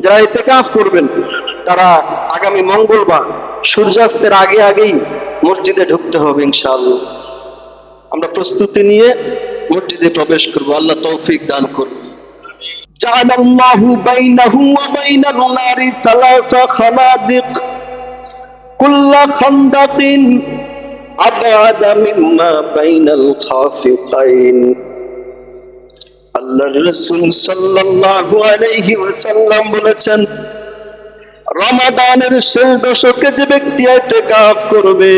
যারা ইতিকাফ করবেন তারা আগামী মঙ্গলবার সূর্যাস্তের আগে আগেই মসজিদে ঢুকতে হবে ইনশাআল্লাহ। আমরা প্রস্তুতি নিয়ে মসজিদে প্রবেশ করব, আল্লাহ তৌফিক দান করুন। জাআলাল্লাহু বাইনাহু ওয়া বাইনান নারি সালাসা খানাদিক কুল্লা খানদাকিন আবআদা মিম্মা বাইনাল খাফিকাইন। আল্লাহর রাসূল সাল্লাল্লাহু আলাইহি ওয়াসাল্লাম বলেছেন, রমাদানের শেষ দশকে যে ব্যক্তি ইতিকাফ করবে,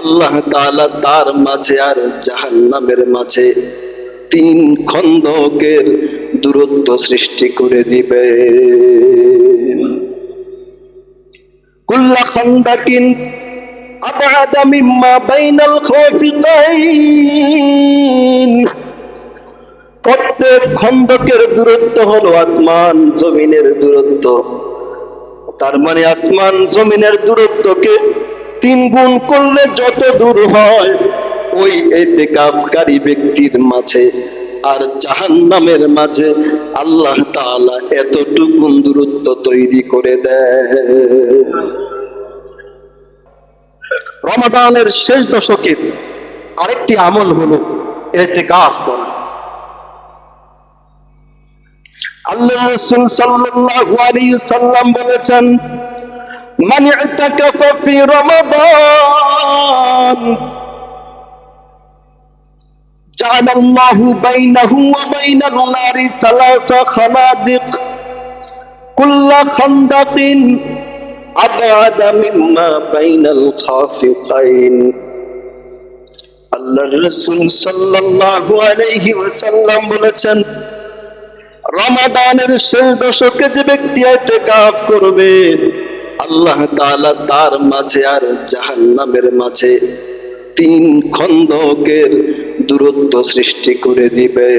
আল্লাহ তাআলা তার মাঝে আর জাহান্নামের মাঝে 3 খন্দকের দূরত্ব সৃষ্টি করে দিবে। কুল্লা খানদাকিন আবআদা মিম্মা বাইনাল খাফিকাইন। প্রত্যেক খন্দকের দূরত্ব হলো আসমান জমিনের দূরত্ব। তার মানে আসমান জমিনের দূরত্বকে 3 গুণ করলে যত দূর হয়, ওই ইতিকাফকারী ব্যক্তির মাঝে আর জাহান্নামের মাঝে আল্লাহ তাআলা এতটুকু দূরত্ব তৈরি করে দেয়। রমাদানের শেষ দশকের আরেকটি আমল হলো ইতিকাফ করা। আল্লাহর রাসূল সাল্লাল্লাহু আলাইহি ওয়াসাল্লাম বলেছেন, মান ইতাকাফা ফি রমাদান জাআলাল্লাহু বাইনাহু ওয়া বাইনান নারি সালাসা খানাদিক কুল্লা খানদাকিন আবআদা মিম্মা বাইনাল খাফিকাইন। আল্লাহর রাসূল সাল্লাল্লাহু আলাইহি ওয়াসাল্লাম বলেছেন, রমাদানের শেষ দশকে যে ব্যক্তি ইতিকাফ করবে, আল্লাহ তাআলা তার মাঝে আর জাহান্নামের মাঝে 3 খন্দকের দূরত্ব সৃষ্টি করে দিবে।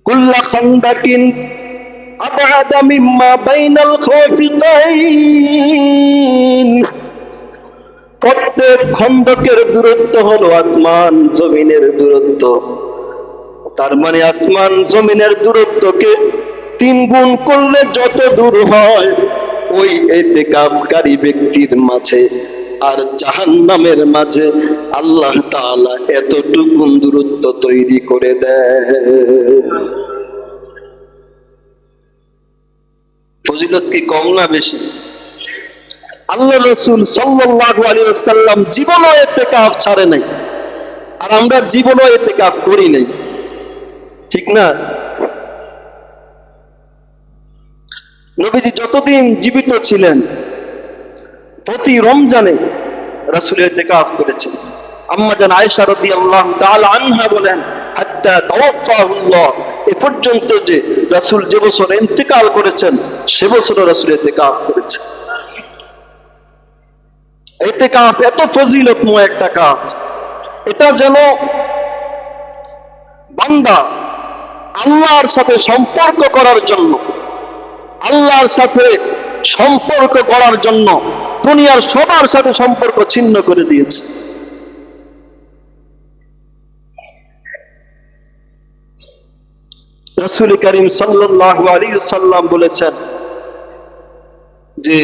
কুল্লা খানদাকিন আবআদা মিম্মা বাইনাল খাফিকাইন। প্রত্যেক খন্দকের দূরত্ব হলো আসমান জমিনের দূরত্ব। তার মানে আসমান জমিনের দূরত্বকে 3 গুণ করলে যত দূর হয়, ওই ইতিকাফকারী ব্যক্তির মাঝে আর জাহান্নামের মাঝে আল্লাহ তাআলা এতটুকু দূরত্ব তৈরি করে দেয়। ফজিলত কি কম না বেশি? আল্লাহর রাসূল সাল্লাল্লাহু আলাইহি ওয়াসাল্লাম জীবনও ইতিকাফ ছাড়ে নাই, আর আমরা জীবনও ইতিকাফ করি নাই, ঠিক না? নবীজি যতদিন জীবিত ছিলেন প্রতি রমজানে রাসূল ইতিকাফ করেছেন। আম্মা জান আয়েশা রাদিয়াল্লাহু তাআলা আনহা বলেন, হাত্তা তাওয়াফাহুল্লাহ, এ পর্যন্ত যে রাসূল যে বছর ইন্তেকাল করেছেন সে বছরও রাসূল ইতিকাফ করেছেন। ইতিকাফ এত ফজিলতময় একটা কাজ, এটা যেন বান্দা আল্লাহর সাথে সম্পর্ক করার জন্য, আল্লাহর সাথে সম্পর্ক করার জন্য দুনিয়ার সবার সাথে সম্পর্ক ছিন্ন করে দিয়েছে। রাসূল করিম সাল্লাল্লাহু আলাইহি ওয়াসাল্লাম বলেছেন যে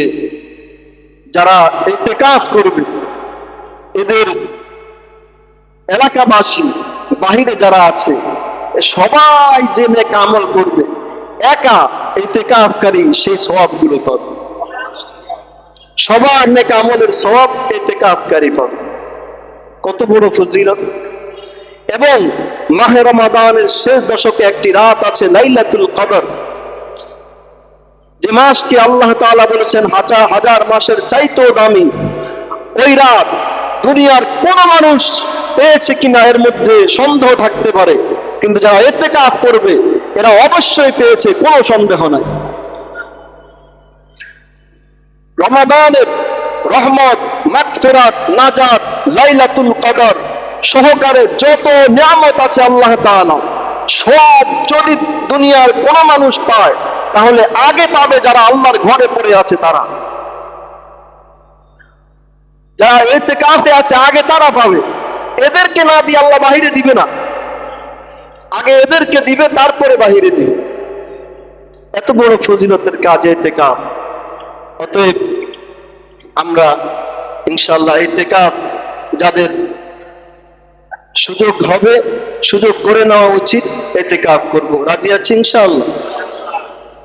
যারা ইতিকাফ করবে, এদের এলাকাবাসী বাহিরে যারা আছে সবাই যে নেক আমল করবে, একা ইতিকাফকারী সেই সওয়াবগুলো পাবে। সবার নেক আমলের সওয়াব ইতিকাফকারী পাবে। কত বড় ফজিলত! এবং মাহে রমাদানের শেষ দশকে একটি রাত আছে লাইলাতুল কদর, যে মাসকে আল্লাহ তাআলা বলেছেন হাজার মাসের চাইতেও দামি। ওই রাত দুনিয়ার কোন মানুষ পেয়েছে কিনা এর মধ্যে সন্দেহ থাকতে পারে, কিন্তু যারা ইতিকাফ করবে এরা অবশ্যই পেয়েছে, কোনো সন্দেহ নাই। রমাদানের রহমত, মাগফিরাত, নাজাত, লাইলাতুল কদর সহকারে যত নিয়ামত আছে আল্লাহ তাআলা, সব যদি দুনিয়ার কোন মানুষ পায় তাহলে আগে পাবে যারা আল্লাহর ঘরে পড়ে আছে তারা। যারা ইতিকাফে আছে আগে তারা পাবে, এদেরকে না দিয়ে আল্লাহ বাহিরে দিবে না। আগে এদেরকে দিবে তারপরে বাহিরে দিবে। এত বড় ফজিলতের কাজ ইতিকাফ। অতএব আমরা ইনশাআল্লাহ ইতিকাফ যাদের সুযোগ হবে, সুযোগ করে নেওয়া উচিত, ইতিকাফ করব। রাজি আছি ইনশাআল্লাহ?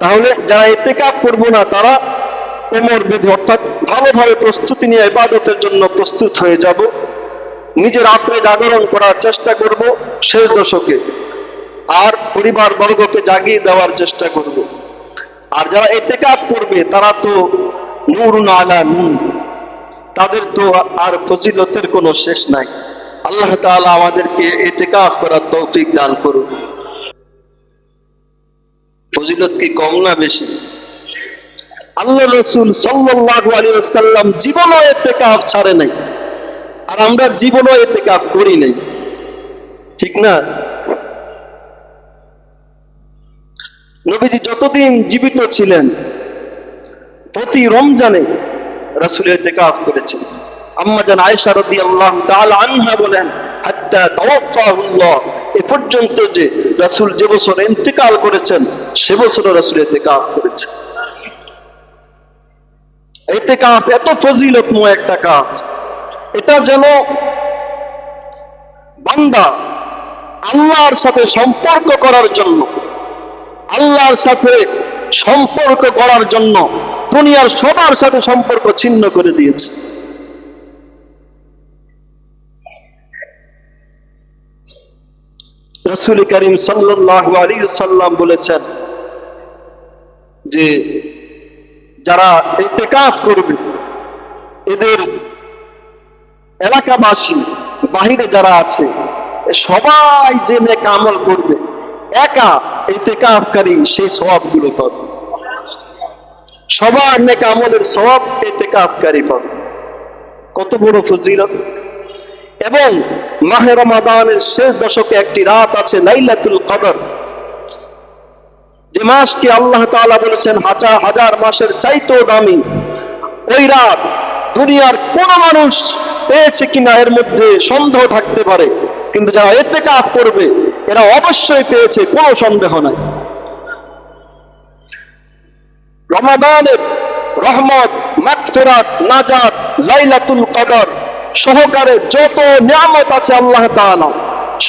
তাহলে যারা ইতিকাফ করবো না তারা কোমর বেঁধে অর্থাৎ ভালোভাবে প্রস্তুতি নিয়ে ইবাদতের জন্য প্রস্তুত হয়ে যাব। নিজের রাত্রে জাগরণ করার চেষ্টা করব শেষ দশকে, আর পরিবার বর্গকে জাগিয়ে দেওয়ার চেষ্টা করব। আর যারা ইতিকাফ করবে তারা তো নূরুন আলা নূর, তাদের তো আর ফজিলতের কোনো শেষ নাই। আল্লাহ তাআলা আমাদেরকে ইতিকাফ করার তৌফিক দান করুন। ফজিলত কি কম না বেশি? আল্লাহ রাসূল সাল্লাল্লাহু আলাইহি ওয়াসাল্লাম জীবনও ইতিকাফ ছাড়ে নাই, আর আমরা জীবনও ইতিকাফ করি নাই, ঠিক না? নবীজি যতদিন জীবিত ছিলেন প্রতি রমজানে রাসূল ইতিকাফ করেছেন। আম্মা জান আয়েশা রাদিয়াল্লাহু তাআলা আনহা বলেন, হাত্তা তাওয়াফাহুল্লাহ, এ পর্যন্ত যে রাসূল যে বছর ইন্তেকাল করেছেন সে বছর রাসূল ইতিকাফ করেছেন। ইতিকাফ এত ফজিলতময় একটা কাজ, এটা যেন বান্দা আল্লাহর সাথে সম্পর্ক করার জন্য, আল্লাহর সাথে সম্পর্ক করার জন্য দুনিয়ার সবার সাথে সম্পর্ক ছিন্ন করে দিয়েছে। রাসূল করিম সাল্লাল্লাহু আলাইহি ওয়াসাল্লাম বলেছেন যে যারা ইতিকাফ করবে এদের এলাকাবাসী বাহিরে যারা আছে সবাই যে নেক আমল করবে, একা ইতিকাফকারী সেই সওয়াবগুলো পাবে। সবার নেক আমলের সওয়াব ইতিকাফকারী পাবে। কত বড় ফজিলত! এবং মাহে রমাদানের শেষ দশকে একটি রাত আছে লাইলাতুল কদর, যে মাসকে আল্লাহ তাআলা বলেছেন হাজার হাজার মাসের চাইতেও দামি। ওই রাত দুনিয়ার কোন মানুষ পেয়েছে কিনা এর মধ্যে সন্দেহ থাকতে পারে, কিন্তু যারা ইতিকাফ করবে এরা অবশ্যই পেয়েছে, কোনো সন্দেহ নাই। রমাদানের রহমত, মাগফিরাত, নাজাত, লাইলাতুল কদর সহকারে যত নিয়ামত আছে আল্লাহ তাআলা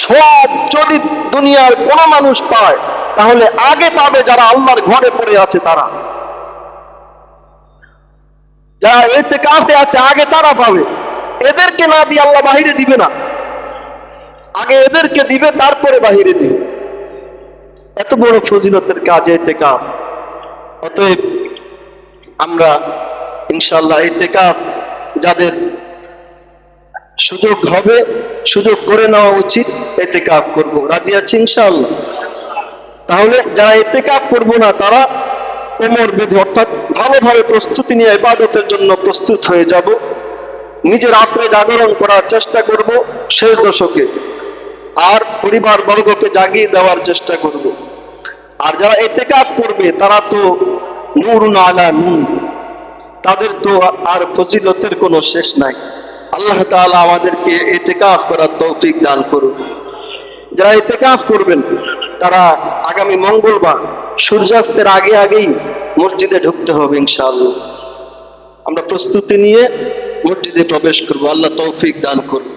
সব যদি দুনিয়ার কোন মানুষ পায় তাহলে আগে পাবে যারা আল্লাহর ঘরে পড়ে আছে, তারা যারা ইতিকাফে আছে আগে তারা পাবে। এদেরকে না দিয়ে আল্লাহ বাহিরে দিবে না, আগে এদেরকে দিবে তারপরে বাহিরে দিবে। এত বড় ফজিলতের কাজ ইতিকাফ। অতএব আমরা ইনশাআল্লাহ ইতিকাফ যাদের সুযোগ হবে, সুযোগ করে নেওয়া উচিত, ইতিকাফ করব। রাজি আছি ইনশাআল্লাহ? তাহলে যারা ইতিকাফ করবো না তারা কোমর বেঁধে অর্থাৎ ভালোভাবে প্রস্তুতি নিয়ে ইবাদতের জন্য প্রস্তুত হয়ে যাব। নিজের রাত্রে জাগরণ করার চেষ্টা করব শেষ দশকে, আর পরিবার বর্গকে জাগিয়ে দেওয়ার চেষ্টা করব। আর যারা ইতিকাফ করবে তারা তো নূরুন আলা নূর, তাদের তো আর ফজিলতের কোনো শেষ নাই। আল্লাহ তাআলা আমাদেরকে ইতিকাফ করার তৌফিক দান করুন। যারা ইতিকাফ করবেন তারা আগামী মঙ্গলবার সূর্যাস্তের আগে আগেই মসজিদে ঢুকতে হবে ইনশাআল্লাহ। আমরা প্রস্তুতি নিয়ে মসজিদে প্রবেশ করব। আল্লাহ তৌফিক দান করুন।